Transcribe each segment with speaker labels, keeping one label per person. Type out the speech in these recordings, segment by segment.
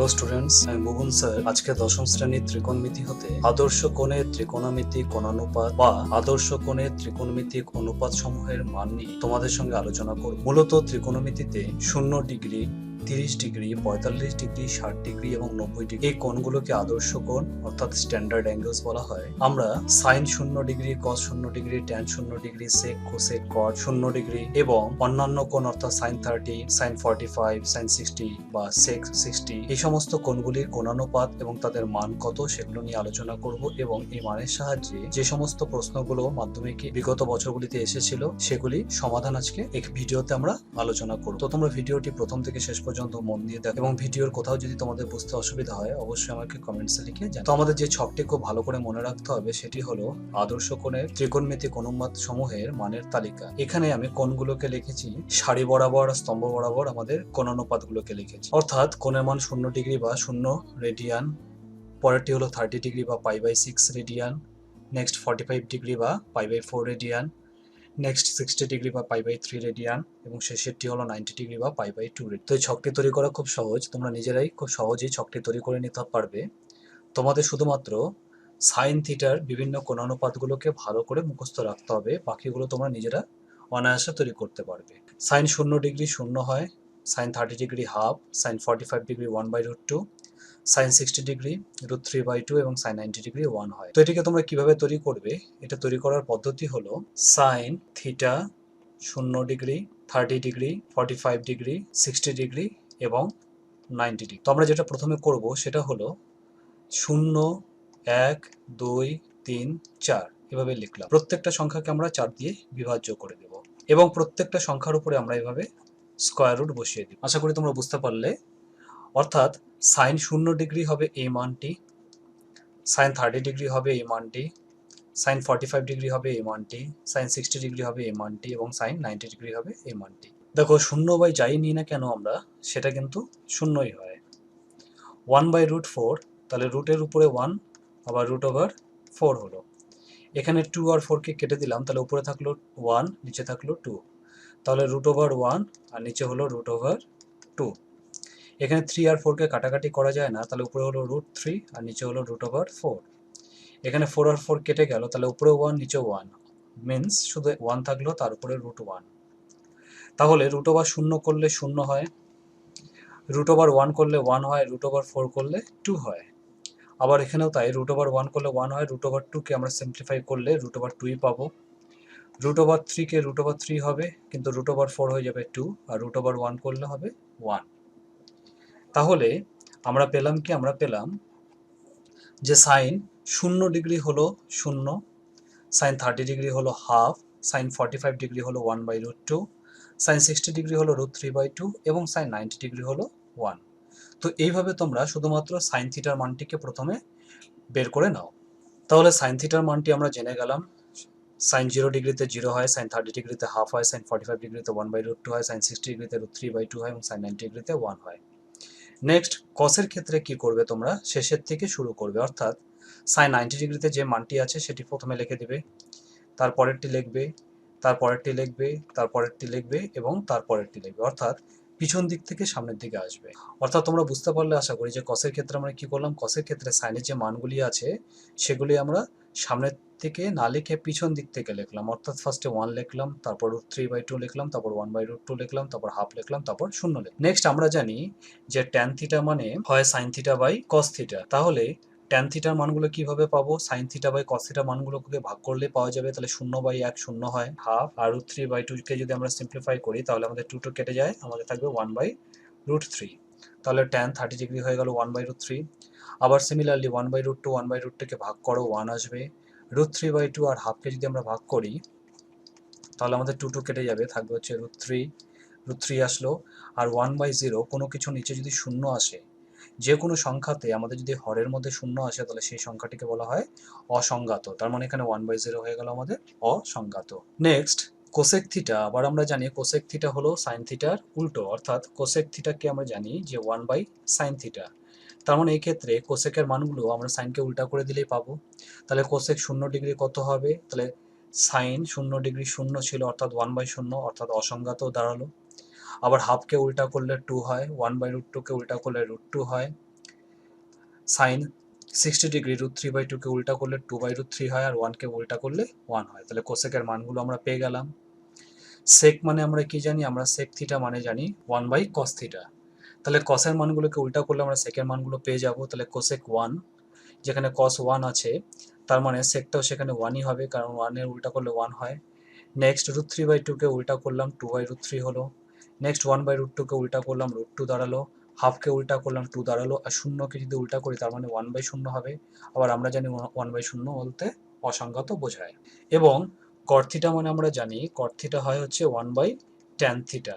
Speaker 1: Hello students, আমি ভুবন sir. আজকে দশম শ্রেণীর ত্রিকোণমিতি হতে আদর্শ কোণের ত্রিকোণমিতিক কোণানুপাত বা আদর্শ কোণের ত্রিকোণমিতিক অনুপাত সমূহের মান নিয়ে তোমাদের সঙ্গে আলোচনা করব। মূলত ত্রিকোণমিতিতে 0 ডিগ্রি, 30 ডিগ্রি, 45 ডিগ্রি, 60 ডিগ্রি এবং 90 ডিগ্রি এই কোণগুলোকে আদর্শ কোণ অর্থাৎ স্ট্যান্ডার্ড অ্যাঙ্গেলস বলা হয়। আমরা সাইন 0 ডিগ্রি, কস 0 ডিগ্রি, ট্যান 0 ডিগ্রি, সেক, কোসেক, কট 0 ডিগ্রি এবং অন্যান্য কোণ অর্থাৎ সাইন 30, সাইন 45, সাইন 60 বা সেক 60 এই সমস্ত কোণগুলির কোণানুপাত এবং তাদের মান কত সেগুলো নিয়ে আলোচনা করব এবং এই মানের সাহায্যে যে সমস্ত প্রশ্নগুলো মাধ্যমিকে বিগত বছরগুলিতে এসেছিল সেগুলি সমাধান আজকে এই ভিডিওতে আমরা আলোচনা করব। তো তোমরা ভিডিওটি প্রথম থেকে শেষ পর্যন্ত মন দিয়ে দেখো এবং ভিডিওর কোথাও যদি তোমাদের বুঝতে অসুবিধা হয় অবশ্যই আমাকে কমেন্টসে লিখে জানাও। তো আমাদের যে ছকটি খুব ভালো করে মনে রাখতে হবে সেটি হলো আদর্শ কোণের ত্রিকোণমিতিক অনুপাত সমূহের মানের তালিকা। এখানে আমি কোণগুলোকে লিখেছি সারি বরাবর, স্তম্ভ বরাবর আমাদের কোণানুপাতগুলোকে লিখেছি। অর্থাৎ কোণের মান 0 ডিগ্রি বা 0 রেডিয়ান, পরেরটি হলো 30 ডিগ্রি বা π/6 রেডিয়ান, নেক্সট 45 ডিগ্রি বা π/4 রেডিয়ান, নেক্সট 60 ডিগ্রি বা π/3 রেডিয়ান এবং শেষেরটি হলো 90 ডিগ্রি বা π/2 রেডিয়ান। তো এই ছকটি তৈরি করা খুব সহজ, তোমরা নিজেরাই খুব সহজেই ছকটি তৈরি করে নিতে পারবে। তোমাদের শুধুমাত্র সাইন থিটার বিভিন্ন কোণানুপাতগুলোকে ভালো করে মুখস্থ রাখতে হবে, বাকিগুলো তোমরা নিজেরা অনায়াসে তৈরি করতে পারবে। সাইন 0 ডিগ্রি 0 হয়, sine 30 degree half, sine 45 degree 1/√2, sine 60 degree √3/2 এবং সাইন 90 ডিগ্রি 1 হয়। তো এটিকে তোমরা কিভাবে তৈরি করবে? এটা তৈরি করার পদ্ধতি হলো sine theta 0 degree, 30 degree, 45 degree, 60 degree এবং 90 ডিগ্রি। তো আমরা যেটা প্রথমে করব সেটা হলো 0, 1, 2, 3, 4 এভাবে লিখলাম। প্রত্যেকটা সংখ্যাকে আমরা 4 দিয়ে বিভাজ্য করে দেব এবং প্রত্যেকটা সংখ্যার উপরে আমরা এভাবে স্কয়ার রুট বসিয়ে দিব। আশা করি তোমরা বুঝতে পারলে। অর্থাৎ সাইন 0 ডিগ্রি হবে এই মানটি, সাইন 30 ডিগ্রি হবে এই মানটি, সাইন 45 ডিগ্রি হবে এই মানটি, সাইন 60 ডিগ্রি হবে এই মানটি এবং সাইন 90 ডিগ্রি হবে এই মানটি। দেখো 0 যাই নিই না কেন আমরা, সেটা কিন্তু শূন্যই হয়। 1/√4, তাহলে রুটের উপরে 1 আবার √4 হলো। এখানে 2 আর 4কে কেটে দিলাম, তাহলে উপরে থাকলো 1, নিচে থাকলো 2, তাহলে √1 আর নিচে হলো √2। এখানে 3 আর 4কে কাটাকাটি করা যায় না, তাহলে উপরে হলো √3 আর নিচে হলো √4। এখানে 4 আর 4 কেটে গেল, তাহলে উপরে 1 নিচে 1, মিনস শুধু 1 থাকলো, তার উপরে √1। তাহলে √0 করলে 0 হয়, √1 করলে 1 হয়, √4 করলে 2 হয়। আবার এখানেও তাই, √1 করলে 1 হয়, √2কে আমরা সিম্পলিফাই করলে √2ই পাবো। √3কে √3 হবে, কিন্তু √4 হয়ে যাবে 2 আর √1 করলে হবে 1। তাহলে আমরা পেলাম কি? আমরা পেলাম যে সাইন 0 ডিগ্রি হলো 0, সাইন 30 ডিগ্রি হলো হাফ, সাইন 45 ডিগ্রি হলো 1/√2, সাইন 60 ডিগ্রি হলো √3/2 এবং সাইন 90 ডিগ্রি হলো 1। তো এইভাবে তোমরা শুধুমাত্র সাইন থিটার মানটিকে প্রথমে বের করে নাও। তাহলে সাইন থিটার মানটি আমরা জেনে গেলাম। সাইন 0 ডিগ্রিতে 0 হয়, সাইন 30 ডিগ্রিতে হাফ হয়, সাইন 45 ডিগ্রিতে 1/√2 হয়, সাইন 60 ডিগ্রিতে √3/2 হয় এবং সাইন 90 ডিগ্রিতে 1 হয়। নেক্সট কসের ক্ষেত্রে কি করবে তোমরা? শেষের থেকে শুরু করবে, অর্থাৎ সাইন 90 ডিগ্রিতে যে মানটি আছে সেটি প্রথমে লিখে দিবে, তারপরেরটি লিখবে, তারপরেরটি লিখবে, তারপরেরটি লিখবে এবং তারপরেরটি লিখবে, অর্থাৎ পিছন দিক থেকে সামনের দিকে আসবে। অর্থাৎ তোমরা বুঝতে পারলে আশা করি যে কসের ক্ষেত্রে আমরা কি করলাম। কসের ক্ষেত্রে সাইনের যে মানগুলি আছে সেগুলি আমরা সামনের থেকে না লিখে পিছন দিক থেকে লিখলাম, অর্থাৎ ফার্স্টে 1 লিখলাম, তারপর √3/2 লিখলাম, তারপর 1/√2 লিখলাম, তারপর হাফ লিখলাম, তারপর 0 লিখলাম। নেক্সট আমরা জানি যে ট্যান থিটা মানে হয় sine theta by cos theta. তাহলে ট্যান থিটার মানগুলো কিভাবে পাবো? সাইন থিটা বাই কস থিটার মানগুলোকে ভাগ করলে পাওয়া যাবে, তাহলে 0/1 0 হয়, হাফ আর √3/2কে যদি আমরা সিম্পলিফাই করি তাহলে আমাদের 2 কেটে যায়, আমাদের থাকবে 1/√3। তাহলে ট্যান 30 ডিগ্রি হয়ে গেল 1/√3। আবার সিমিলারলি 1/√2 1/√2কে ভাগ করো, 1 আসবে, √3/2 আর হাফকে যদি আমরা ভাগ করি তাহলে আমাদের 2 কেটে যাবে, থাকবে হচ্ছে √3 আসলো। আর 1/0 কোনো কিছু নিচে যদি 0 আসে, যে কোনো সংখ্যাতে আমাদের যদি হরের মধ্যে 0 আসে তাহলে সেই সংখ্যাটিকে বলা হয় অসংজ্ঞাত। তার মানে এখানে 1/0 হয়ে গেল আমাদের অসংজ্ঞাত। Next cosec theta. আবার আমরা জানি কোসেক থিটা হলো সাইন থিটার উল্টো, অর্থাৎ কোসেক থিটাকে আমরা জানি যে 1/sin থিটা। তার মানে এই ক্ষেত্রে কোসেকের মানগুলো আমরা সাইনকে উল্টা করে দিলেই পাবো। তাহলে কোসেক 0 ডিগ্রি কত হবে? তাহলে সাইন 0 ডিগ্রি 0 ছিল, অর্থাৎ 1/0, অর্থাৎ অসংজ্ঞাত দাঁড়ালো। আবার হাফকে উল্টা করলে 2 হয়, 1/√2কে উল্টা করলে √2 হয়। সাইন 60 ডিগ্রি √3/2 কে উল্টা করলে 2/√3 হয়, আর 1 কে উল্টা করলে 1 হয়। তাহলে কোসেকের মানগুলো আমরা পেয়ে গেলাম। সেক মানে আমরা কি জানি? আমরা সেক থিটা মানে জানি 1/cos থিটা। তাহলে কসের মানগুলোকে উল্টা করলে আমরা সেকের মানগুলো পেয়ে যাব। তাহলে কোসেক 1, যেখানে cos 1 আছে, তার মানে সেকটাও সেখানে 1ই হবে, কারণ 1 এর উল্টা করলে 1 হয়। নেক্সট √3/2 কে উল্টা করলাম 2/√3 হলো। নেক্সট 1/√2 কে উল্টা করলাম √2 দাঁড়ালো। হাফকে উল্টা করলাম 2 দাঁড়ালো, আর শূন্যকে যদি উল্টা করি তার মানে 1/0 হবে। আবার আমরা জানি 1/0 বলতে অসংজ্ঞাত বোঝায়। এবং কট থিটা মানে আমরা জানি কট থিটা হয় হচ্ছে 1/tan থিটা।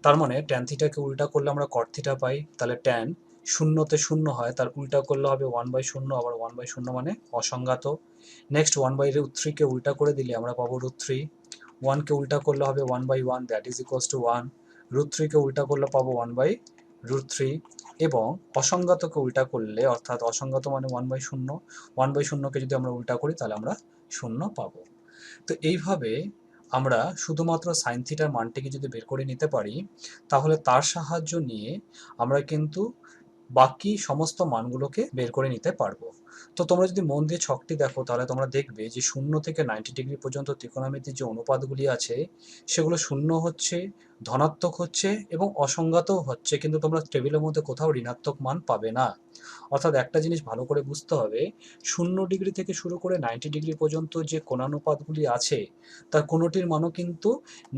Speaker 1: তার মানে ট্যান থিটাকে উল্টা করলে আমরা কট থিটা পাই। তাহলে ট্যান শূন্যতে শূন্য হয়, তার উল্টা করলে হবে 1/0, আবার 1/0 মানে অসংজ্ঞাত। নেক্সট 1/√3 কে উল্টা করে দিলে আমরা পাবো √3। 1 কে উল্টা করলে হবে 1/1, দ্যাট ইজ ইকুয়ালস টু 1। √3 কে উল্টা করলে পাবো 1/√3। এবং অসংজ্ঞাতকে উল্টা করলে, অর্থাৎ অসংজ্ঞাত মানে 1/0, 1/0 কে যদি আমরা উল্টা করি তাহলে আমরা 0 পাবো। তো এইভাবে আমরা শুধুমাত্র সাইন থিটার মানটিকে যদি বের করে নিতে পারি, তাহলে তার সাহায্য নিয়ে আমরা কিন্তু বাকি সমস্ত মানগুলোকে বের করে নিতে পারবো। তো তোমরা যদি মন দিয়ে ছকটি দেখো তাহলে তোমরা দেখবে যে 0 থেকে 90 ডিগ্রি পর্যন্ত ত্রিকোণমিতির যে অনুপাতগুলি আছে সেগুলো 0 হচ্ছে, ধনাত্মক হচ্ছে এবং অসংজ্ঞাতও হচ্ছে, কিন্তু তোমরা টেবিলের মধ্যে কোথাও ঋণাত্মক মান পাবে না। অর্থাৎ একটা জিনিস ভালো করে বুঝতে হবে, 0 ডিগ্রি থেকে শুরু করে 90 ডিগ্রি পর্যন্ত যে কোণানুপাতগুলি আছে তার কোনোটির মানও কিন্তু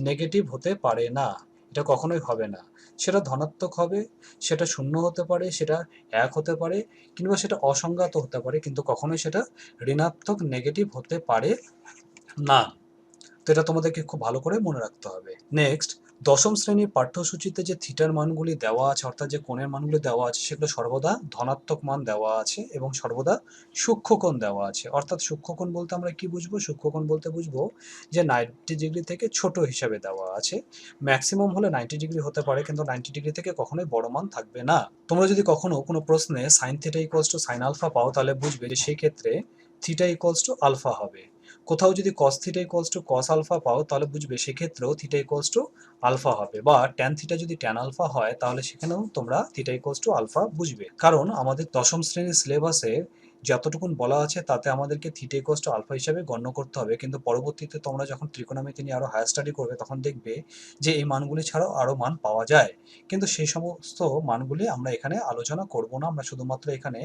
Speaker 1: নেগেটিভ হতে পারে না। এটা কখনোই হবে না। সেটা ধনাত্মক হবে, সেটা 0 হতে পারে, সেটা 1 হতে পারে, কিংবা সেটা অসংজ্ঞাত হতে পারে, কিন্তু কখনোই সেটা ঋণাত্মক নেগেটিভ হতে পারে না। তো এটা তোমাদেরকে খুব ভালো করে মনে রাখতে হবে। নেক্সট, দশম শ্রেণীর পাঠ্যসূচিতে যে থিটার মানগুলি দেওয়া আছে, অর্থাৎ যে কোণের মানগুলি দেওয়া আছে, সেগুলো সর্বদা ধনাত্মক মান দেওয়া আছে এবং সর্বদা সূক্ষ্মকোণ দেওয়া আছে। অর্থাৎ সূক্ষ্মকোণ বলতে আমরা কি বুঝবো? সূক্ষ্মকোণ বলতে বুঝবো যে 90 ডিগ্রি থেকে ছোট হিসাবে দেওয়া আছে। ম্যাক্সিমাম হলে 90 ডিগ্রি হতে পারে, কিন্তু 90 ডিগ্রি থেকে কখনোই বড় মান থাকবে না। তোমরা যদি কখনো কোনো প্রশ্নে sine theta equals to sine alpha পাও, তাহলে বুঝবে যে সেই ক্ষেত্রে থিটা ইকুয়ালস টু আলফা হবে। কোথাও যদি cos theta equals to cos alpha পাও, তাহলে বুঝবে সেক্ষেত্রেও থিটা ইকুয়ালস টু আলফা হবে। বা ট্যান থিটা যদি ট্যান আলফা হয়, তাহলে সেখানেও তোমরা থিটা ইকুয়ালস টু আলফা বুঝবে। কারণ আমাদের দশম শ্রেণীর সিলেবাসে যতটুকুন বলা আছে তাতে আমাদেরকে থিটা ইকুয়ালস টু আলফা হিসাবে গণ্য করতে হবে, কিন্তু পরবর্তীতে তোমরা যখন ত্রিকোণমিতি নিয়ে আরো হায়ার স্টাডি করবে তখন দেখবে যে এই মানগুলি ছাড়াও আরো মান পাওয়া যায়, কিন্তু সেই সমস্ত মানগুলি আমরা এখানে আলোচনা করব না। আমরা শুধুমাত্র এখানে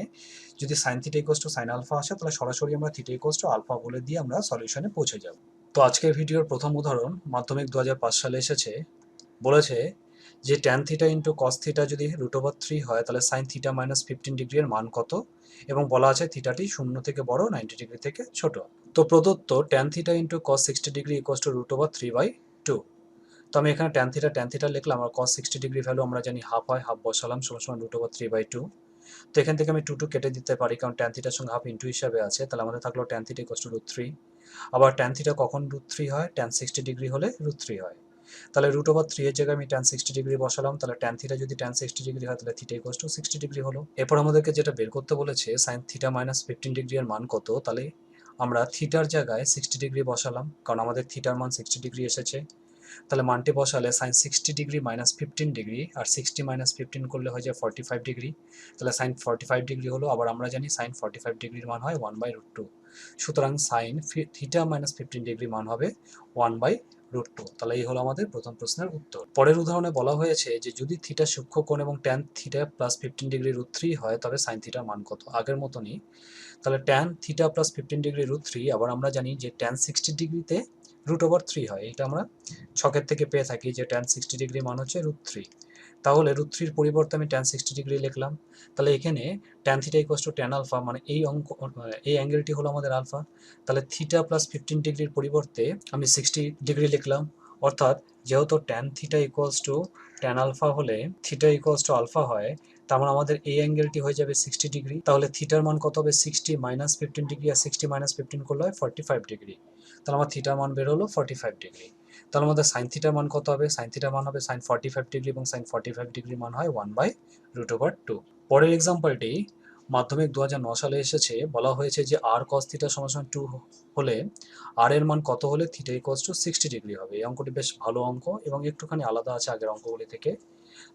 Speaker 1: যদি sine theta equals to sine alpha আসে, তাহলে সরাসরি আমরা থিটা ইকুয়ালস টু আলফা বলে দিয়ে আমরা সলিউশনে পৌঁছে যাব। তো আজকের ভিডিওর প্রথম উদাহরণ মাধ্যমিক 2005 সালে এসেছে। বলেছে যে tan theta into cos theta যদি √3 হয়, তাহলে সাইন থিটা মাইনাস 15 ডিগ্রি এর মান কত? এবং বলা আছে থিটাটি 0 থেকে বড়, 90 ডিগ্রি থেকে ছোট। তো প্রদত্ত tan theta into cos 60 degree equals two √3/2। তো আমি এখানে ট্যান থিটা লিখলাম, আর cos 60 ডিগ্রি ভ্যালু আমরা জানি হাফ হয়, হাফ বসালাম সমান √3/2। তো এখান থেকে আমি 2 কেটে দিতে পারি, কারণ ট্যান থিটার সঙ্গে হাফ ইন্টু হিসাবে আছে। তাহলে আমাদের থাকলো ট্যান থিটা ইকুয়ালস টু √3। আবার ট্যান থিটা কখন √3 হয়? ট্যান 60 ডিগ্রি হলে √3 হয়। তাহলে √3 এর জায়গায় আমি ট্যান 60 ডিগ্রি বসালাম। তাহলে ট্যান থিটা যদি ট্যান 60 ডিগ্রি হয়, তাহলে থিটা ইকুয়ালস টু 60 ডিগ্রি হলো। এরপর আমাদেরকে যেটা বের করতে বলেছে সাইন থিটা মাইনাস 15 ডিগ্রি এর মান কত। তাহলে আমরা থিটার জায়গায় 60 ডিগ্রি বসালাম, কারণ আমাদের থিটার মান 60 ডিগ্রি এসেছে। তাহলে মানটি বসালে সাইন 60 ডিগ্রি মাইনাস 15 ডিগ্রি, আর 60 মাইনাস 15 করলে হয়ে যায় 45 ডিগ্রি। তাহলে সাইন 45 ডিগ্রি হলো। আবার আমরা জানি সাইন 45 ডিগ্রির মান হয় 1/√2। সুতরাং সাইন থিটা মাইনাস 15 ডিগ্রি মান হবে 1/√2। তাহলে এই হলো আমাদের প্রথম প্রশ্নের উত্তর। পরের উদাহরণে বলা হয়েছে যে যদি থিটা সূক্ষ্মকোণ এবং ট্যান থিটা প্লাস 15 ডিগ্রি √3 হয়, তবে সাইন থিটার মান কত? আগের মতনই। তাহলে ট্যান থিটা প্লাস 15 ডিগ্রি √3, আবার আমরা জানি যে ট্যান 60 ডিগ্রিতে √3 হয়। এটা আমরা ছকের থেকে পেয়ে থাকি যে ট্যান 60 ডিগ্রি মান হচ্ছে √3। তাহলে √3-র পরিবর্তে আমি ট্যান 60 ডিগ্রি লিখলাম। তাহলে এখানে tan theta equals to tan alpha, মানে এই অ্যাঙ্গেলটি হলো আমাদের আলফা। তাহলে থিটা প্লাস 15 ডিগ্রির পরিবর্তে আমি 60 ডিগ্রি লিখলাম। অর্থাৎ যেহেতু tan theta equals to tan alpha হলে থিটা ইকুয়ালস টু আলফা হয়, তার মানে আমাদের এই অ্যাঙ্গেলটি হয়ে যাবে 60 ডিগ্রি। তাহলে থিটার মান কত হবে? 60 মাইনাস 15 ডিগ্রি, আর 60 মাইনাস 15 করলে হয় 45 ডিগ্রি। তাহলে আমার থিটার মান বের হলো 45 ডিগ্রি। তাহলে আমাদের সাইন থিটার মান কত হবে? সাইন থিটার মান হবে সাইন 45 ডিগ্রি, এবং সাইন 45 ডিগ্রি মান হয় 1/√2। পরের এক্সাম্পলটি মাধ্যমিক 2009 সালে এসেছে। বলা হয়েছে যে আর কস থিটা সমান 2 হলে আর এর মান কত হলে থিটা ইকুয়ালস টু 60 ডিগ্রি হবে। এই অঙ্কটি বেশ ভালো অঙ্ক এবং একটুখানি আলাদা আছে আগের অঙ্কগুলি থেকে।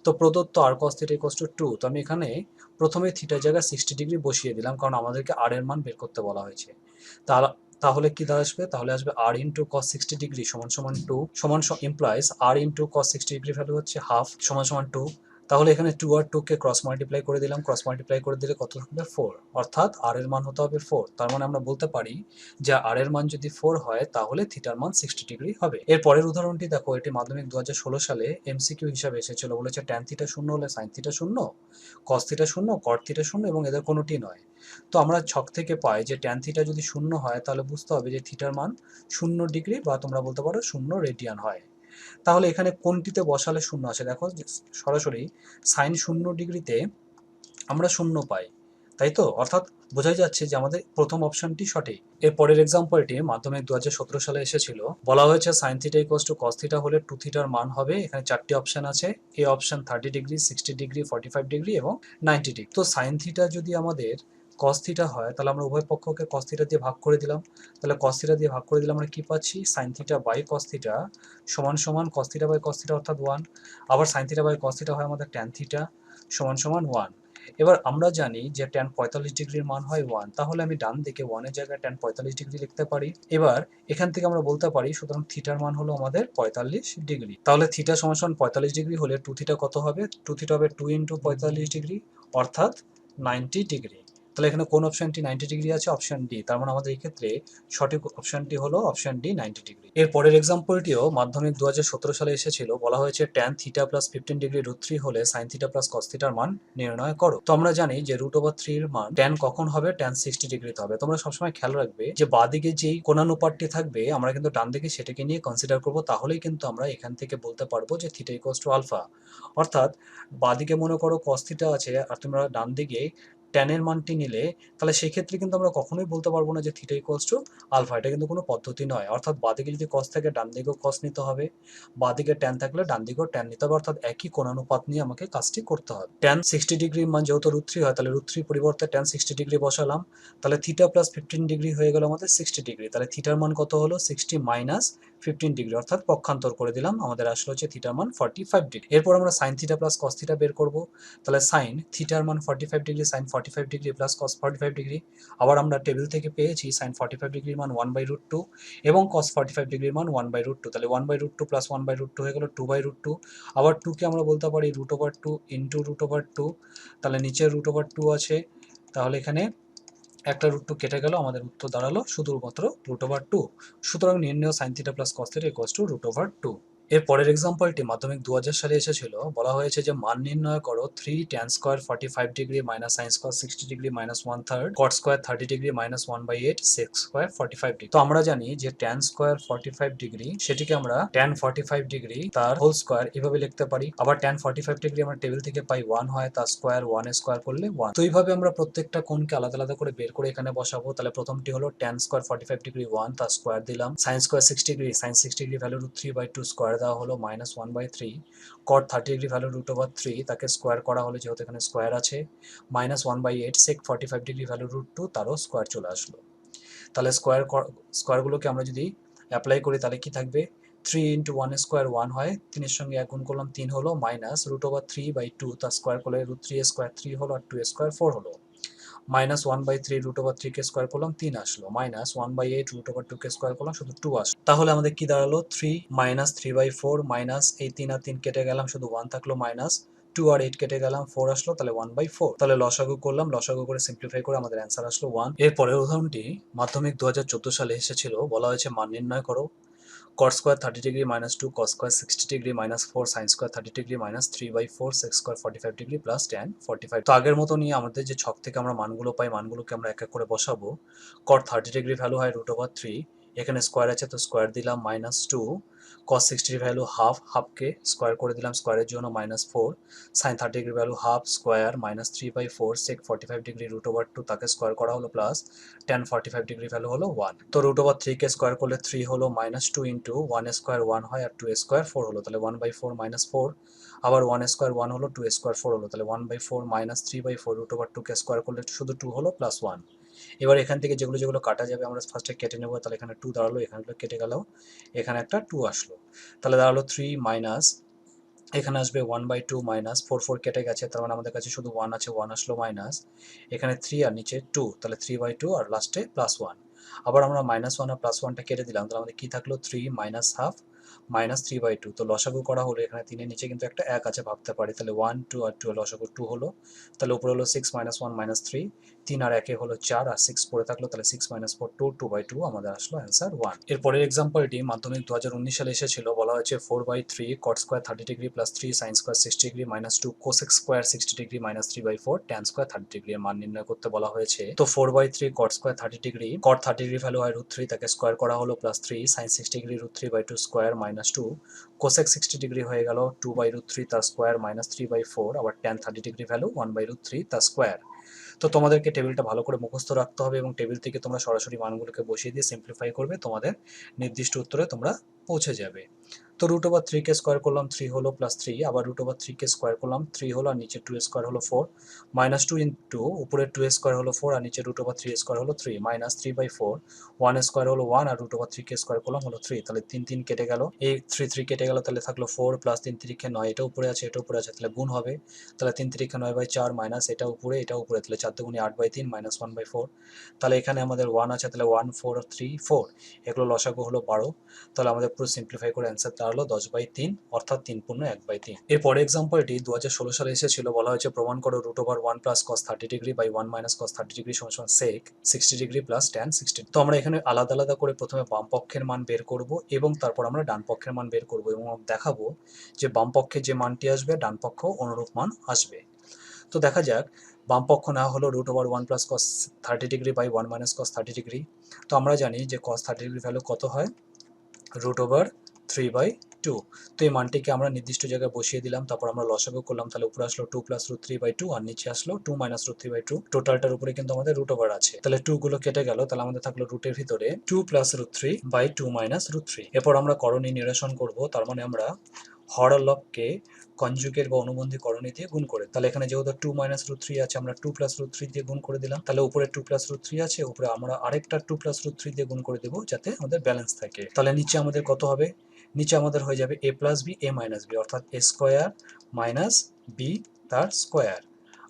Speaker 1: তো প্রদত্ত আর কস থিটা ইকুয়ালস টু 2, তো আমি এখানে প্রথমে থিটার জায়গায় 60 ডিগ্রি বসিয়ে দিলাম, কারণ আমাদেরকে আর এর মান বের করতে বলা হয়েছে। তাহলে কি আসবে? তাহলে আসবে আর ইন্টু কস 60 ডিগ্রি সমান সমান 2 সমান ইমপ্লাইজ আর ইন্টু কস 60 ডিগ্রি ভ্যালু হচ্ছে হাফ সমান সমান 2। তাহলে এখানে 2 আর 2 কে ক্রস মাল্টিপ্লাই করে দিলাম, ক্রস মাল্টিপ্লাই করে দিলে কত হবে? 4, অর্থাৎ আর এর মান হতে হবে 4। তার মানে আমরা বলতে পারি যে আর এর মান যদি 4 হয় তাহলে থিটার মান 60 ডিগ্রি হবে। এর পরের উদাহরণটি দেখো, এটি মাধ্যমিক 2016 সালে এমসিকিউ হিসাবে এসেছিল। বলেছে ট্যান থিটা 0 হলে সাইন থিটা 0, কস থিটা 0, কট থিটা 0 এবং এদের কোনোটি নয়। তো আমরা ছক থেকে পাই যে ট্যান থিটা যদি 0 হয় তাহলে বুঝতে হবে যে থিটার মান 0 ডিগ্রি বা তোমরা বলতে পারো 0 রেডিয়ান হয়। তাহলে এখানে কোনটিতে বসালে 0 আসে? দেখো সরাসরি সাইন 0 ডিগ্রিতে আমরা 0 পাই, তাই তো? অর্থাৎ বোঝাই যাচ্ছে যে আমাদের প্রথম অপশনটি সঠিক। এর পরের এক্সাম্পলটি মাধ্যমিক 2017 সালে এসেছিল। বলা হয়েছে sine theta equals to cos theta হলে 2 থিটার মান হবে। এখানে 4টি অপশন আছে। A option 30 degree, 60 degree, 45 degree এবং 90 ডিগ্রি। তো সাইন থিটা যদি আমাদের কস থিটা হয় তাহলে আমরা উভয় পক্ষকে কস থিটা দিয়ে ভাগ করে দিলাম। তাহলে কস থিটা দিয়ে ভাগ করে দিলে আমরা কি পাচ্ছি? Sine theta by cos theta সমান সমান cos theta by cos theta অর্থাৎ 1। আবার sine theta by cos theta হয় আমাদের ট্যান থিটা সমান সমান 1। এবার আমরা জানি যে ট্যান 45 ডিগ্রির মান হয় 1, তাহলে আমি ডান দিকে 1 এর জায়গায় ট্যান 45 ডিগ্রি লিখতে পারি। এবার এখান থেকে আমরা বলতে পারি সুতরাং থিটার মান হলো আমাদের 45 ডিগ্রি। তাহলে থিটা সমান সমান 45 ডিগ্রি হলে 2 থিটা কত হবে? 2 থিটা হবে 2 ইন্টু 45 ডিগ্রি অর্থাৎ 90 ডিগ্রি। তাহলে এখানে কোন অপশনটি 90 ডিগ্রি আছে? Option D. তার মানে আমাদের এই ক্ষেত্রে সঠিক অপশনটি হলো অপশন ডি, 90 ডিগ্রি। এর পরের এক্সাম্পলটিও মাধ্যমিক 2017 সালে এসেছিল। বলা হয়েছে tan theta plus 15 degree root 3 হলে সাইন থিটা প্লাস কস থিটার মান নির্ণয় করো। তো আমরা জানি যে রুট ওভার 3 এর মান ট্যান কখন হবে? ট্যান 60 ডিগ্রিতে হবে। তোমরা সবসময় খেয়াল রাখবে যে বাঁদিকে যেই কোণানুপাতটি থাকবে আমরা কিন্তু ডান দিকে সেটাকে নিয়ে কনসিডার করব, তাহলেই কিন্তু আমরা এখান থেকে বলতে পারবো যে থিটা ইকুয়ালস টু আলফা। অর্থাৎ বাঁদিকে মনে করো কস থিটা আছে আর তোমরা ডান দিকে ট্যানের মানটি নিলে, তাহলে সেই ক্ষেত্রে কিন্তু আমরা কখনোই বলতে পারবো না যে থিটা ইকুয়ালস টু আলফা। এটা কিন্তু কোনো পদ্ধতি নয়। অর্থাৎ বাঁদিকে যদি কস থাকে ডান দিকেও কস নিতে হবে, বাঁদিকে ট্যান থাকলে ডান দিকেও ট্যান নিতে হবে, অর্থাৎ একই কোণানুপাত নিয়ে আমাকে কাজটি করতে হবে। ট্যান 60 ডিগ্রির মান যেহেতু রুট 3 হয় তাহলে রুট 3 পরিবর্তে ট্যান 60 ডিগ্রি বসালাম। তাহলে থিটা প্লাস 15 ডিগ্রি হয়ে গেল আমাদের 60 ডিগ্রি। তাহলে থিটার মান কত হলো? 60 মাইনাস 15 ডিগ্রি, অর্থাৎ পক্ষান্তর করে দিলাম। আমাদের আসলে হচ্ছে থিটার মান 45 ডিগ্রি। এরপর আমরা sine theta plus cos theta বের করব। তাহলে সাইন থিটার মান 45 degree, sine 45 degree plus cos 45 degree. আবার আমরা টেবিল থেকে পেয়েছি সাইন 45 ডিগ্রির মান 1/√2 এবং cos 45 ডিগ্রির মান 1/√2। তাহলে 1/√2 প্লাস 1/√2 হয়ে গেল 2/√2। আবার 2 কে আমরা বলতে পারি √2 ইন্টু √2। তাহলে নিচে √2 আছে, তাহলে এখানে একটা √2 কেটে গেল, আমাদের উত্তর দাঁড়ালো শুধুমাত্র √2। সুতরাং নির্ণেয় sin theta plus cos theta equals to √2। এর পরের এক্সাম্পলটি মাধ্যমিক 2000 সালে এসেছিল। বলা হয়েছে যে মান নির্ণয় করো 3 tan square 45 degree minus sin square 60 degree minus 1/3 cot square 30 degree minus 1/8 sec square 45 degree. তো আমরা জানি যে tan স্কয়ার 45 ডিগ্রি সেটিকে আমরা tan 45 ডিগ্রি তার হোল স্কয়ার এভাবে লিখতে পারি। আবার tan 45 ডিগ্রি আমরা টেবিল থেকে পাই 1 হয়, তার স্কয়ার 1 এর স্কয়ার করলে 1। তো এইভাবে আমরা প্রত্যেকটা কোণকে আলাদা আলাদা করে বের করে এখানে বসাবো। তাহলে প্রথমটি হলো tan স্কয়ার 45 ডিগ্রি 1, তার স্কয়ার দিলাম। sin square 60 degree, sin 60 degree value √3/2 square দেওয়া হলো মাইনাস 1/3। cot 30 ডিগ্রি ভ্যালু √3, তাকে স্কয়ার করা হলো যেহেতু এখানে স্কয়ার আছে, মাইনাস 1/8 sec 45 ডিগ্রি ভ্যালু √2, তারও স্কয়ার চলে আসলো। তাহলে স্কয়ারগুলোকে আমরা যদি অ্যাপ্লাই করি তাহলে কি থাকবে? 3 ইন্টু 1 স্কোয়ার 1 হয়, 3 এর সঙ্গে 1 গুণ করলাম 3 হলো, মাইনাস √3/2 তার স্কোয়ার করলে √3 স্কোয়ার 3 হলো আর 2 স্কোয়ার 4 হলো, মাইনাস 1/3 √3 কে স্কোয়ার করলাম 3 আসলো, মাইনাস 1/8 √2 কে স্কোয়ার করলাম শুধু 2 আসলো। তাহলে আমাদের কি দাঁড়ালো? 3 মাইনাস 3/4 মাইনাস এই 3 আর 3 কেটে গেলাম, শুধু 1 থাকলো, মাইনাস 2 আর 8 কেটে গেলাম, 4 আসলো, তাহলে 1/4। তাহলে লসাগু করলাম, লসাগু করে সিম্পলিফাই করে আমাদের অ্যান্সার আসলো 1। এর পরের উদাহরণটি মাধ্যমিক 2014 সালে এসেছিল। বলা হয়েছে মান নির্ণয় করো cot square 30 degree minus 2 cos square 60 degree minus 4 sin square 30 degree minus 3/4 sec square 45 degree plus tan 45। তো আগের মতো নিয়ে আমাদের যে ছক থেকে আমরা মানগুলো পাই মানগুলোকে আমরা এক এক করে বসাবো। cot 30 ডিগ্রি ভ্যালু হয় √3, এখানে স্কয়ার আছে তো স্কয়ার দিলাম, মাইনাস 2 cos 60 ভ্যালু হাফ, হাফকে স্কয়ার করে দিলাম স্কয়ারের জন্য, minus 4 sin 30 degree value half square minus 3/4 sec 45 degree √2 তাকে স্কয়ার করা হলো, প্লাস tan 45 ডিগ্রি ভ্যালু হলো 1। তো √3 কে স্কয়ার করলে 3 হলো, মাইনাস 2 ইন্টু 1 স্কয়ার 1 হয় আর 2 স্কয়ার 4 হলো, তাহলে 1/4 মাইনাস 4। আবার 1 স্কয়ার 1 হলো, 2 স্কয়ার 4 হলো, তাহলে 1/4 মাইনাস 3/4 √2 কে স্কয়ার করলে শুধু 2 হলো প্লাস 1। এবার এখান থেকে যেগুলো যেগুলো কাটা যাবে আমরা ফার্স্টে কেটে নেবো। তাহলে এখানে 2 দাঁড়ালো, এখানে কেটে গেল, এখানে একটা 2 আসলো, তাহলে দাঁড়ালো 3 মাইনাস এখানে আসবে 1/2 মাইনাস 4 কেটে গেছে, তার মানে আমাদের কাছে শুধু 1 আছে, 1 আসলো মাইনাস, এখানে 3 আর নিচে 2, তাহলে 3/2 আর লাস্টে +1। আবার আমরা -1 আর +1টা কেটে দিলাম, তাহলে আমাদের কি থাকলো 3 মাইনাস হাফ মাইনাস 3/2। তো লসাগু করা হলো, এখানে 3 এর নিচে কিন্তু একটা 1 আছে ভাবতে পারি, তাহলে 1 2 আর 2 এর লসাগু 2 হলো, তাহলে উপরে হলো 6 - 1 - 3, 3 আর 1 হলো 4 আর 6 পড়ে থাকলো, তাহলে 6 - 4 2, 2/2 আমাদের আসলো অ্যান্সার 1। এরপরের এক্সাম্পলটি মাধ্যমিক 2019 সালে এসেছিল, বলা হয়েছে 4/3 cot square 30 degree plus 3 sin square 60 degree minus 2 cosec square 60 degree minus 3/4 tan square 30 degree এর মান নির্ণয় করতে বলা হয়েছে। তো 4/3 cot square 30 degree, cot 30 degree value হয় √3, তাকে স্কয়ার করা হলো, plus 3 sin 60 degree √3/2 square minus 2 cosec 60 degree হয়ে গেল 2/√3 তার স্কয়ার মাইনাস 3/4, আবার tan 30 ডিগ্রি ভ্যালু 1/√3 তার স্কয়ার। তো তোমাদেরকে টেবিলটা ভালো করে মুখস্থ রাখতে হবে এবং টেবিল থেকে তোমরা সরাসরি মানগুলোকে বসিয়ে দিয়ে সিম্পলিফাই করবে, তোমাদের নির্দিষ্ট উত্তরে তোমরা পৌঁছে যাবে। তো √3 কে স্কয়ার করলাম 3 হলো প্লাস 3, আবার √3 কে স্কয়ার করলাম 3 হলো, আর নিচে 2 স্কয়ার হলো 4, মাইনাস 2 ইন্টু উপরে 2 স্কয়ার হলো 4 আর নিচে √3 স্কয়ার হলো 3, মাইনাস 3/4, 1 স্কয়ার হলো 1 আর √3 কে স্কয়ার করলাম হলো 3, তাহলে 3 3 কেটে গেল, এই 3 3 কেটে গেল, তাহলে থাকলো 4 প্লাস 3 3 কে 9, এটা উপরে আছে এটা উপরে আছে, তাহলে গুণ হবে, তাহলে 3 3 কে 9/4 মাইনাস এটা উপরে তাহলে 4 দুগুণে 8/3 মাইনাস 1/4, তাহলে এখানে আমাদের 1 আছে, তাহলে 1 4 3 4, এগুলো লসাগু হলো 12, তাহলে আমাদের পুরো সিম্পলিফাই করে অ্যান্সার দাঁড়ালো 10/3, অর্থাৎ 3 পূর্ণ 1/3। এরপরে এক্সাম্পলটি 2016 সালে এসেছিল, বলা হয়েছে প্রমাণ করো √1 plus cos 30 degree by 1 minus cos 30 degree সমান sec 60 ডিগ্রি প্লাস tan 60। তো আমরা এখানে আলাদা আলাদা করে প্রথমে বাম পক্ষের মান বের করব এবং তারপর আমরা ডান পক্ষের মান বের করব এবং দেখাবো যে বাম পক্ষে যে মানটি আসবে ডান পক্ষ অনুরূপ মান আসবে। তো দেখা যাক, বাম পক্ষ নেওয়া হলো √1 plus cos 30 degree by 1 minus cos 30 degree. তো আমরা জানি যে cos 30 ডিগ্রি ভ্যালু কত হয়, √3/2। তো এই মানটিকে আমরা নির্দিষ্ট জায়গায় বসিয়ে দিলাম, তারপর আমরা লসাগু করলাম, তাহলে উপরে আসলো 2 প্লাস √3/2 আর নিচে আসলো 2 মাইনাস √3/2, টোটালটার উপরে কিন্তু আমাদের √ আছে, তাহলে 2 গুলো কেটে গেল, তাহলে আমাদের থাকলো রুটের ভিতরে 2 প্লাস √3/2 মাইনাস √3। এরপর আমরা করণী নিরসন করব, তার মানে আমরা হর আর লবকে কনজুগেট বা অনুবন্ধী করণী দিয়ে গুণ করে, তাহলে এখানে যেহেতু 2 মাইনাস √3 আছে, আমরা 2 প্লাস √3 দিয়ে গুণ করে দিলাম, তাহলে উপরে 2 প্লাস √3 আছে, উপরে আমরা আরেকটা 2 প্লাস √3 দিয়ে গুণ করে দেব যাতে আমাদের ব্যালেন্স থাকে। তাহলে নিচে আমাদের কত হবে, নিচে আমাদের হয়ে যাবে a plus b a minus b, অর্থাৎ a স্কোয়ার মাইনাস বি তার স্কোয়ার,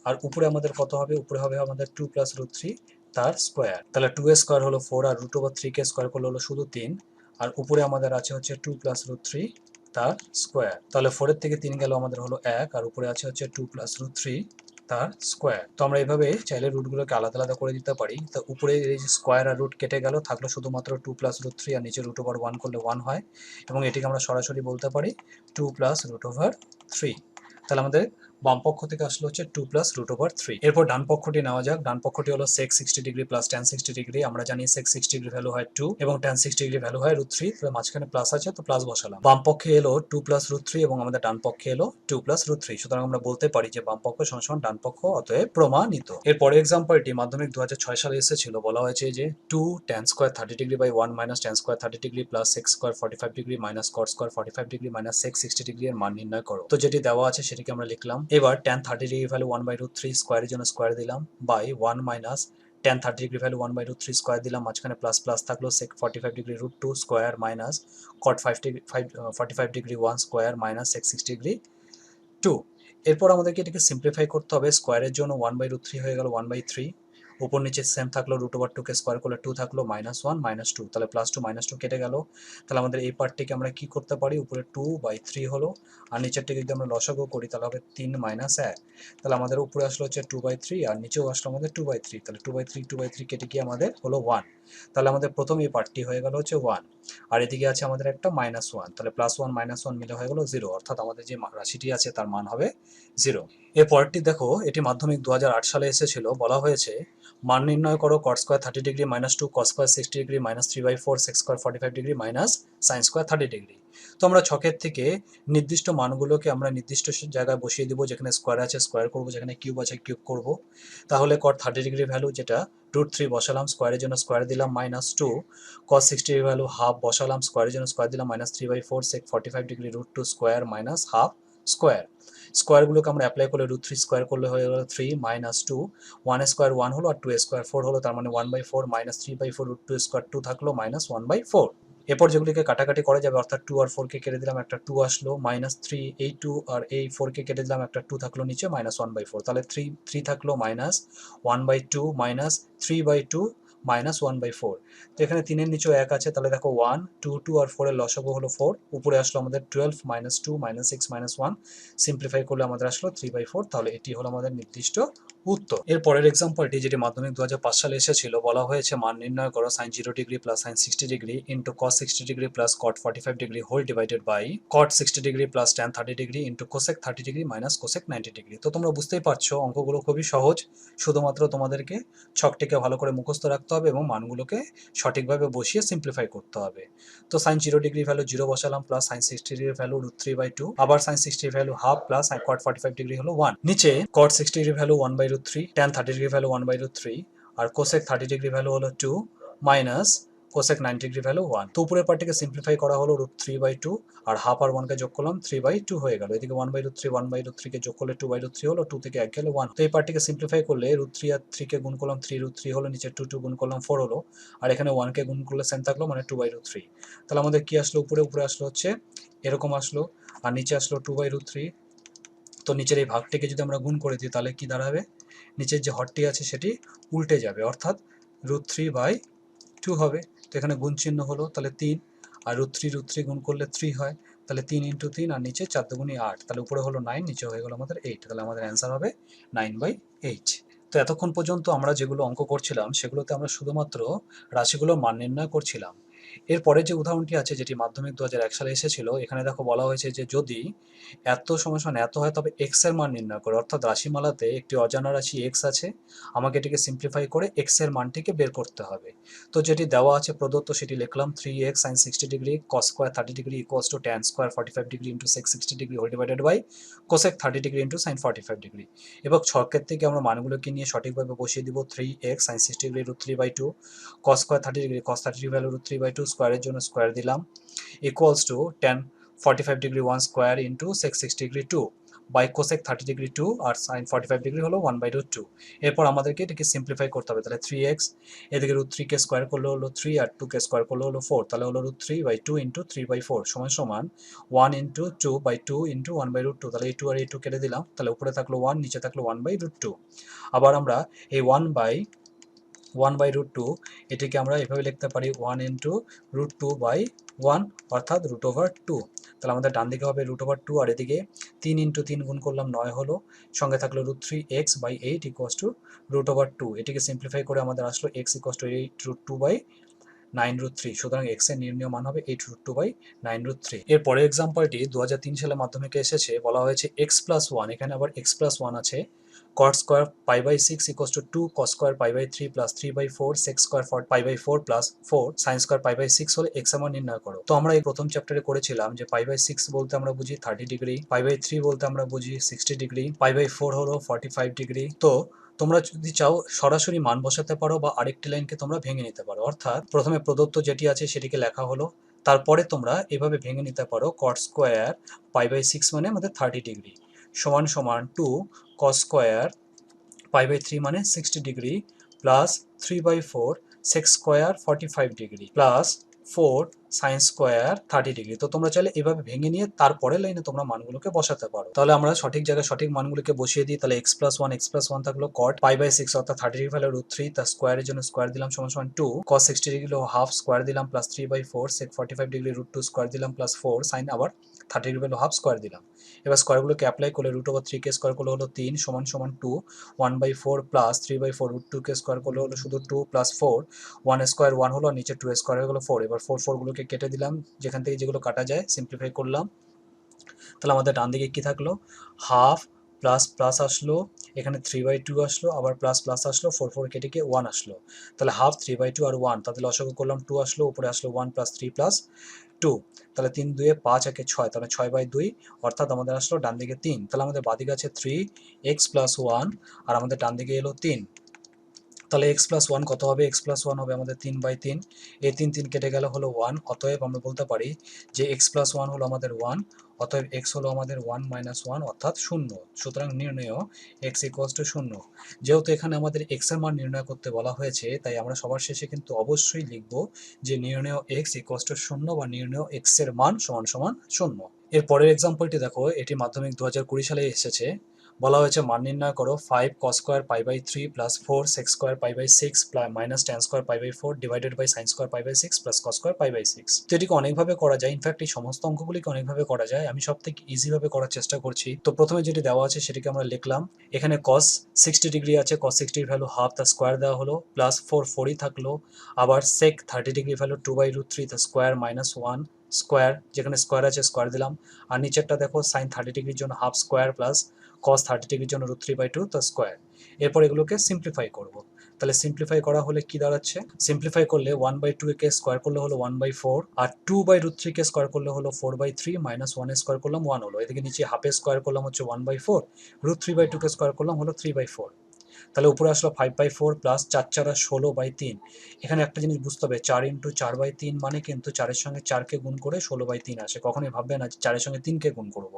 Speaker 1: আর উপরে আমাদের কত হবে, উপরে হবে আমাদের 2 প্লাস √3 তার স্কোয়ার, তাহলে 2 এর স্কোয়ার হলো 4 আর √3 কে স্কোয়ার করলে হলো শুধু 3, আর উপরে আমাদের আছে হচ্ছে 2 প্লাস √3 তার স্কোয়ার, তাহলে 4 এর থেকে 3 গেল আমাদের হলো 1, আর উপরে আছে হচ্ছে 2 প্লাস √3 তার স্কোয়ার। তো আমরা এইভাবে চাইলে রুটগুলোকে আলাদা আলাদা করে দিতে পারি, তো উপরে এই যে স্কোয়ার আর রুট কেটে গেল, থাকলো শুধুমাত্র 2 প্লাস √3 আর নিচে √1 করলে 1 হয়, এবং এটিকে আমরা সরাসরি বলতে পারি 2 প্লাস √3। তাহলে আমাদের বাম পক্ষ থেকে আসলে হচ্ছে 2 প্লাস √3। এরপর ডান পক্ষটি নেওয়া যাক, ডান পক্ষটি হলো sec 60 degree plus tan 60 degree, আমরা জানি sec 60 ডিগ্রি ভ্যালু হয় 2 এবং tan 60 ডিগ্রি ভ্যালু হয় √3, তাহলে মাঝখানে প্লাস আছে তো প্লাস বসালাম, বাম পক্ষে এলো 2 প্লাস √3 এবং আমাদের ডান পক্ষে এলো 2 প্লাস √3, সুতরাং আমরা বলতে পারি যে বাম পক্ষ সমান ডান পক্ষ, অতএব প্রমাণিত। এরপরে এক্সাম্পলটি মাধ্যমিক 2006 সালে এসেছিল, বলা হয়েছে যে 2 tan square 30 degree by 1 minus tan square 30 degree plus sec square 45 degree minus cot square 45 degree minus sec 60 degree এর মান নির্ণয় করো। তো যেটি দেওয়া আছে সেটিকে আমরা লিখলাম, এবার tan 30 ডিগ্রি ভ্যালু 1/√3 স্কয়ারের জন্য স্কয়ার দিলাম by 1 minus tan 30 degree value 1/√3 square দিলাম, মাঝখানে প্লাস প্লাস থাকলো sec 45 degree √2 square minus cot 45 degree 1 square minus sec 60 degree 2। এরপর আমাদেরকে এটাকে সিম্পলিফাই করতে হবে, স্কয়ারের জন্য 1/√3 হয়ে গেল 1/3, উপর নিচে সেম থাকলো, √2 কে স্কয়ার করলে 2 থাকলো, -1 -2, তাহলে +2 -2 কেটে গেল, তাহলে আমাদের এই পার্টটিকে আমরা কি করতে পারি, উপরে 2/3 হলো, আর নিচেরটিকে যদি আমরা লসাগু করি তাহলে হবে 3 - 1, তাহলে আমাদের উপরে আসলো হচ্ছে 2/3 আর নিচেও আসলো আমাদের 2/3, তাহলে 2/3 কেটে গিয়ে আমাদের হলো 1, তাহলে আমাদের প্রথম এই পার্টটি হয়ে গেল হচ্ছে 1, আর এদিকে আছে আমাদের একটা -1, তাহলে +1 -1 মিলে হয়ে গেল 0, অর্থাৎ আমাদের যে রাশিটি আছে তার মান হবে 0। এর পরেরটি দেখো, এটি মাধ্যমিক 2008 সালে এসেছিল, বলা হয়েছে মান নির্ণয় করো cot square 30 degree minus 2 cos square 60 degree minus 3/4 sec square 45 degree minus sin square 30 degree. তো আমরা ছকের থেকে নির্দিষ্ট মানগুলোকে আমরা নির্দিষ্ট জায়গায় বসিয়ে দিব, যেখানে স্কয়ার আছে স্কয়ার করব, যেখানে কিউব আছে কিউব করব। তাহলে cot 30 ডিগ্রি ভ্যালু যেটা √3 বসালাম, স্কয়ারের জন্য স্কয়ার দিলাম -2, cos 60 ডিগ্রি ভ্যালু হাফ বসালাম, স্কয়ারের জন্য স্কয়ার দিলাম -3/4 sec 45 degree √2 square minus half square. স্কয়ারগুলোকে আমরা অ্যাপ্লাই করলে √3 স্কয়ার করলে হয়ে গেল 3 - 2, 1 স্কয়ার 1 হলো আর 2 স্কয়ার 4 হলো, তার মানে 1/4 - 3/4 √2 স্কয়ার 2 থাকলো -1/4। এরপর যেগুলিকে কাটাকাটি করা যাবে, অর্থাৎ 2 আর 4 কে কেটে দিলাম, একটা 2 আসলো, -3, এই 2 আর এই 4 কে কেটে দিলাম, একটা 2 থাকলো নিচে, -1/4, তাহলে 3 থাকলো -1/2 -3/2 -1/4। তো এখানে 3 এর নিচেও 1 আছে, তাহলে দেখো 1 2 2 আর 4 এর লসাগু হলো 4, উপরে আসলো আমাদের 12 -2 -6 -1, সিম্পলিফাই করলে আমাদের আসলো 3/4। তাহলে এটি হলো আমাদের নির্দিষ্ট উত্তর। এর পরের এক্সাম্পলটি, যেটি মাধ্যমিক 2005 সালে এসেছিল, বলা হয়েছে মান নির্ণয় করো sin 0 degree plus sin 60 degree into cos 60 degree plus cot 45 degree whole divided by cot 60 degree plus tan 30 degree into cosec 30 degree minus cosec 90 degree. তো তোমরা বুঝতেই পারছো অঙ্কগুলো খুবই সহজ, শুধুমাত্র তোমাদেরকে ছকটিকে ভালো করে মুখস্থ রাখতে হবে এবং মানগুলোকে সঠিকভাবে বসিয়ে সিম্পলিফাই করতে হবে। তো sin 0 ডিগ্রি ভ্যালু 0 বসালাম, প্লাস sin 60 ডিগ্রি ভ্যালু √3/2, আবার sin 60 value half, plus cot 45 degree হলো 1, নিচে cot 60 degree value 1/√3, tan 30 degree value 1/√3, আর cosec 30 ডিগ্রি ভ্যালু হলো 2 মাইনাস cosec 90 ডিগ্রি ভ্যালু 1। তো উপরের পার্টটিকে সিম্পলিফাই করা হলো √3/2, আর হাফ আর 1 কে যোগ করলাম 3/2 হয়ে গেল। এদিকে 1/√3 কে যোগ করলে 2/3 হলো, 2 থেকে 1 গেলে 1। তো এই পার্টটিকে সিম্পলিফাই করলে √3 আর 3 কে গুণ করলাম 3√3 হলো, নিচে 2 গুণ করলাম 4 হলো, আর এখানে 1 কে গুণ করলে সেম থাকলো, মানে 2/3। তাহলে আমাদের কি আসলো, উপরে আসলো হচ্ছে এরকম আসলো, আর নিচে আসলো 2/3। তো নিচের এই ভাগটিকে যদি আমরা গুণ করে দিই তাহলে কি দাঁড়াবে, নিচের যে হরটি আছে সেটি উল্টে যাবে, অর্থাৎ √3/2 হবে। তো এখানে গুণ চিহ্ন হলো, তাহলে 3, আর √3 গুণ করলে 3 হয়, তাহলে 3 × 3, আর নিচে 4 × 8, তাহলে উপরে হলো 9, নিচে হয়ে গেল আমাদের 8, তাহলে আমাদের অ্যান্সার হবে 9/8। তো এতক্ষণ পর্যন্ত আমরা যেগুলো অঙ্ক করছিলাম সেগুলোতে আমরা শুধুমাত্র রাশিগুলোর মান নির্ণয় করছিলাম। এরপরে যে উদাহরণটি আছে, যেটি মাধ্যমিক 2001 সালে এসেছিল, এখানে দেখো বলা হয়েছে যে যদি এত সমান এত হয় তবে এক্স এর মান নির্ণয় করো, অর্থাৎ রাশিমালাতে একটি অজানা রাশি এক্স আছে, আমাকে এটিকে সিম্পলিফাই করে এক্স এর মানটিকে বের করতে হবে। তো যেটি দেওয়া আছে প্রদত্ত সেটি লিখলাম, 3x sin 60 degree cos square 30 degree equals to tan square 45 degree into sec 60 degree whole divided by cosec 30 degree into sin 45 degree. এবং ছকের থেকে আমরা মানগুলোকে নিয়ে সঠিকভাবে বসিয়ে দিব, 3x sin 60 degree √3/2, cos square 30 degree cos 30 degree value √3/2, স্কয়ারের জন্য স্কয়ার দিলাম, equals to tan 45 degree 1 square into sec 60 degree 2 by cosec 30 degree 2, আর sin 45 ডিগ্রি হলো 1/2। এরপর আমাদেরকে এটাকে সিম্পলিফাই করতে হবে, তাহলে 3x, এদিকে √3 কে স্কয়ার করলে হলো 3, আর 2 কে স্কয়ার করলে হলো 4, তাহলে হলো √3/2 ইন্টু 3/4 সমান সমান 1 ইন্টু 2/2 ইন্টু 1/2। তাহলে এই 2 আর এই 2 কেটে দিলাম, তাহলে উপরে থাকলো 1, নিচে থাকলো 1/2। আবার আমরা এই 1/√2 এটিকে আমরা এভাবে লিখতে পারি 1 ইন্টু √2/1, অর্থাৎ √2। তাহলে আমাদের ডান দিকে হবে √2, আর এদিকে 3 ইন্টু 3 গুণ করলাম 9 হলো, সঙ্গে থাকলো √3x/8 ইকুয়ালস টু √2। এটিকে সিম্পলিফাই করে আমাদের আসলো x ইকুয়ালস টু 8√2/9√3। সুতরাং x এর নির্ণীয় মান হবে 8√2/9√3। এর পরের এক্সাম্পলটি 2003 সালে মাধ্যমিকে এসেছে, বলা হয়েছে x+1, এখানে আবার x+1 আছে, cot square π/6 equals to 2 cos square π/3 plus 3/4 sec square π/4 plus 4 sin square π/6 হলে x এর মান নির্ণয় করো। তো আমরা এই প্রথম চ্যাপ্টারে করেছিলাম যে π/6 বলতে আমরা বুঝি 30 ডিগ্রি, π/3 বলতে আমরা বুঝি 60 ডিগ্রি, π/4 হলো 45 ডিগ্রি। তো তোমরা যদি চাও সরাসরি মান বসাতে পারো বা আরেকটি লাইনকে তোমরা ভেঙে নিতে পারো, অর্থাৎ প্রথমে প্রদত্ত যেটি আছে সেটিকে লেখা হলো, তারপরে তোমরা এভাবে ভেঙে নিতে পারো, cot স্কয়ার π/6 মানে আমাদের 30 ডিগ্রি সমান সমান 2 cos স্কয়ার π/3 মানে 60 degree plus 3/4 sec square 45 degree plus 4 sin square 30 degree. তো তোমরা চাইলে এভাবে ভেঙে নিয়ে তারপরে লাইনে তোমরা মানগুলোকে বসাতে পারো। তাহলে আমরা সঠিক জায়গায় সঠিক মানগুলোকে বসিয়ে দিই, তাহলে x+1 থাকলো cot π/6 অর্থাৎ 30 ডিগ্রি ভ্যালু √3, তার স্কয়ারের জন্য স্কয়ার দিলাম সমান সমান 2 cos 60 ডিগ্রি হলো হাফ, স্কয়ার দিলাম প্লাস 3/4 sec 45 ডিগ্রি √2 স্কয়ার দিলাম প্লাস 4 sin আবার 30 ডিগ্রি ভ্যালু হাফ, স্কয়ার দিলাম। এবার স্কয়ারগুলোকে অ্যাপ্লাই করলে √3 কে স্কয়ার করলে হলো 3 সমান সমান 2 1/4 প্লাস 3/4 √2 কে স্কয়ার করলে হলো শুধু 2 প্লাস 4 1 স্কয়ার 1 হলো, নিচে 2 স্কয়ার হয়ে গেল 4। এবার 4 গুলোকে কেটে দিলাম, যেখান থেকে যেগুলো কাটা যায় সিম্পলিফাই করলাম, তাহলে আমাদের ডান দিকে কি থাকলো, হাফ প্লাস প্লাস আসলো, এখানে 3/2 আসলো, আবার প্লাস প্লাস আসলো, 4 কেটে গিয়ে 1 আসলো, তাহলে হাফ 3/2 আর 1, তাহলে লসাগু করলাম 2 আসলো, উপরে আসলো 1 প্লাস 3 প্লাস 2, তাহলে 3 2 5 1 6, তাহলে 6/2, অর্থাৎ আমাদের আসলো ডান দিকে 3। তাহলে আমাদের বাদিকে আছে 3x+1, আর আমাদের ডান দিকে এলো 3। তাহলে x+1 কত হবে, x+1 হবে আমাদের 3/3, এই 3 কেটে গেলে হলো 1, অতএব আমরা বলতে পারি যে x+1 হলো আমাদের 1, অতএব এক্স হলো আমাদের 1 মাইনাস 1 অর্থাৎ 0। সুতরাং নির্ণয় এক্স ইকুয়ালস টু 0। যেহেতু এখানে আমাদের এক্স এর মান নির্ণয় করতে বলা হয়েছে, তাই আমরা সবার শেষে কিন্তু অবশ্যই লিখব যে নির্ণয় এক্স ইকুয়ালস টু 0 বা নির্ণয় এক্স এর মান সমান সমান 0। এর পরের এক্সাম্পলটি দেখো, এটি মাধ্যমিক 2020 সালে এসেছে। বলা হয়েছে মান নির্ণয় করো 5 cos square pi by 3 plus 4 sec square pi by 6 minus tan square pi by 4 divided by sin square pi by 6 plus cos square pi by 6। তো এটিকে অনেকভাবে করা যায়, ইনফ্যাক্ট এই সমস্ত অঙ্কগুলিকে অনেকভাবে করা যায়। আমি সব থেকে ইজি ভাবে করার চেষ্টা করছি। তো প্রথমে যেটি দেওয়া আছে সেটিকে আমরা লিখলাম। এখানে cos 60 ডিগ্রি আছে, cos 60 এর ভ্যালু হাফ, তার স্কয়ার দেওয়া হলো, প্লাস 4ই থাকলো। আবার sec 30 ডিগ্রি ভ্যালু 2/√3 তার স্কয়ার মাইনাস 1 স্কয়ার, যেখানে স্কয়ার আছে স্কয়ার দিলাম। আর নিচেরটা দেখো sin 30 ডিগ্রির জন্য হাফ স্কয়ার প্লাস cos 30 ডিগ্রির জন্য √3/2 তার স্কয়ার। এরপর এগুলোকে সিম্পলিফাই করব। তাহলে সিম্পলিফাই করা হলে কি দাঁড়াচ্ছে? সিম্পলিফাই করলে 1/2 কে স্কয়ার করলে হলো 1/4, আর 2/√3 কে স্কয়ার করলে হলো 4/3, মাইনাস 1 এর স্কয়ার করলাম 1 হলো। এদিকে নিচে হাফে স্কয়ার করলাম হচ্ছে 1/4, √3/2 কে স্কয়ার করলাম হলো 3/4। তাহলে উপরে আসলো 5/4 প্লাস 4 4 16/3। এখানে একটা জিনিস বুঝতে হবে, 4 ইন্টু 4/3 মানে কিন্তু 4-এর সঙ্গে 4কে গুণ করে 16/3 আসে। কখনোই ভাববে না যে 4-এর সঙ্গে 3কে গুণ করব।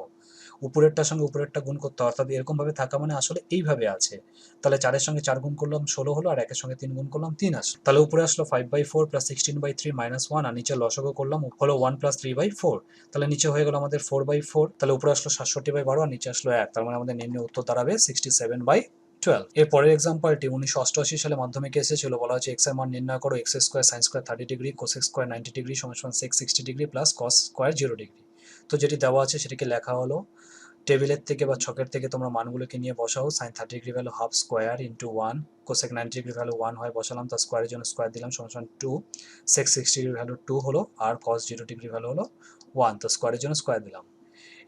Speaker 1: উপরেরটার সঙ্গে উপরেরটা গুণ করতে হয়, অর্থাৎ এরকম ভাবে থাকা মানে আসলে এইভাবে আছে। তাহলে 4-এর সঙ্গে 4 গুণ করলাম 16 হলো, আর 1-এর সঙ্গে 3 গুণ করলাম 3 আসলো। তাহলে উপরে আসলো 5/4 প্লাস 16/3 মাইনাস 1, আর নিচে লসাগু করলাম হলো 1 প্লাস 3/4। তাহলে নিচে হয়ে গেল আমাদের 4/4। তাহলে উপরে আসলো 67/12 আর নিচে আসলো 1। তার মানে আমাদের নিম্ন উত্তর দাঁড়াবে 67/12। এর পরের এক্সাম্পলটি 1988 সালে মাধ্যমিকে এসেছিল। বলা হচ্ছে এক্স এর মান নির্ণয় করো x square sine square 30 degree cosec square 90 degree সমান সমান সেক 60 degree plus cos square 0 degree. তো যেটি দেওয়া আছে সেটিকে লেখা হলো, টেবিলের থেকে বা ছকের থেকে তোমরা মানগুলোকে নিয়ে বসাও। Sine 30 degree value half square into 1, cosec 90 degree value 1 হয় বসালাম, তার স্কয়ারের জন্য স্কয়ার দিলাম সমান সমান 2, সেক 60 ডিগ্রি ভ্যালু 2 হলো, আর কস 0 ডিগ্রি ভ্যালু হলো 1, তো স্কয়ারের জন্য স্কয়ার দিলাম।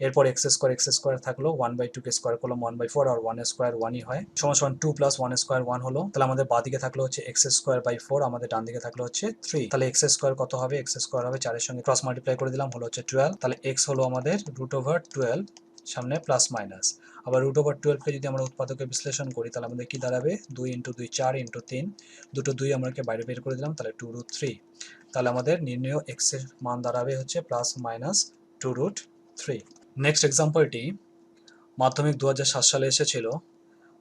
Speaker 1: এরপর এক্স স্কয়ার থাকলো, 1/2 কে স্কয়ার করলাম 1/4, আর 1 স্কয়ার 1ই হয় সমান সমান 2 প্লাস 1 স্কয়ার 1 হলো। তাহলে আমাদের বাঁ দিকে থাকলো হচ্ছে এক্স স্কয়ার বাই 4, আমাদের ডান দিকে থাকলো হচ্ছে 3। তাহলে এক্স স্কয়ার কত হবে? এক্স স্কয়ার হবে 4 এর সঙ্গে ক্রস মাল্টিপ্লাই করে দিলাম হলো হচ্ছে 12। তাহলে এক্স হলো আমাদের √12, সামনে প্লাস মাইনাস। আবার √12 কে যদি আমরা উৎপাদকে বিশ্লেষণ করি তাহলে আমাদের কি দাঁড়াবে? 2 ইন্টু 2 4 ইন্টু 3, দুটো 2 আমরাকে বাইরে বের করে দিলাম, তাহলে 2√3। তাহলে আমাদের নির্ণয় এক্স এর মান দাঁড়াবে হচ্ছে প্লাস মাইনাস 2√3। নেক্সট এক্সাম্পলটি মাধ্যমিক 2007 সালে এসেছিল।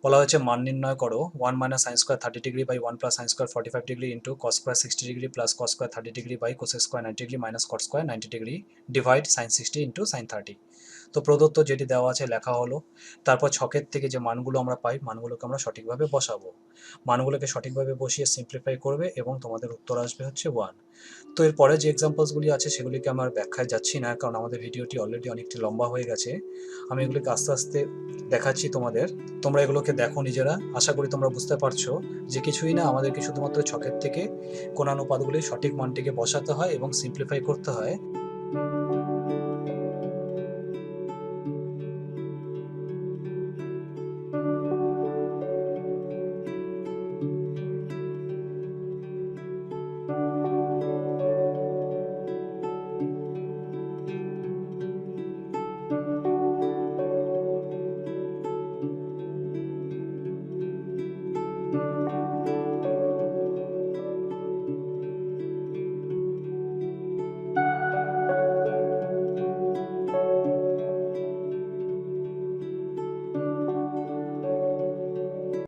Speaker 1: বলা হয়েছে মান নির্ণয় করো 1 minus sine square 30 degree by 1 plus sine square 45 degree into cos square 60 degree plus cos square 30 degree by cosec square 90 degree minus cot square 90 degree divide sine 60 into sine 30। তো প্রদত্ত যেটি দেওয়া আছে লেখা হলো। তারপর ছকের থেকে যে মানগুলো আমরা পাই মানগুলোকে আমরা সঠিকভাবে বসাবো। মানগুলোকে সঠিকভাবে বসিয়ে সিম্পলিফাই করবে এবং তোমাদের উত্তর আসবে হচ্ছে 1। তো এরপরে যে এক্সাম্পলসগুলি আছে সেগুলিকে আমার ব্যাখ্যায় যাচ্ছি না, কারণ আমাদের ভিডিওটি অলরেডি অনেকটি লম্বা হয়ে গেছে। আমি এগুলিকে আস্তে আস্তে দেখাচ্ছি তোমাদের, তোমরা এগুলোকে দেখো নিজেরা। আশা করি তোমরা বুঝতে পারছো যে কিছুই না, আমাদেরকে শুধুমাত্র ছকের থেকে কোণানুপাতগুলির সঠিক মানটিকে বসাতে হয় এবং সিম্পলিফাই করতে হয়।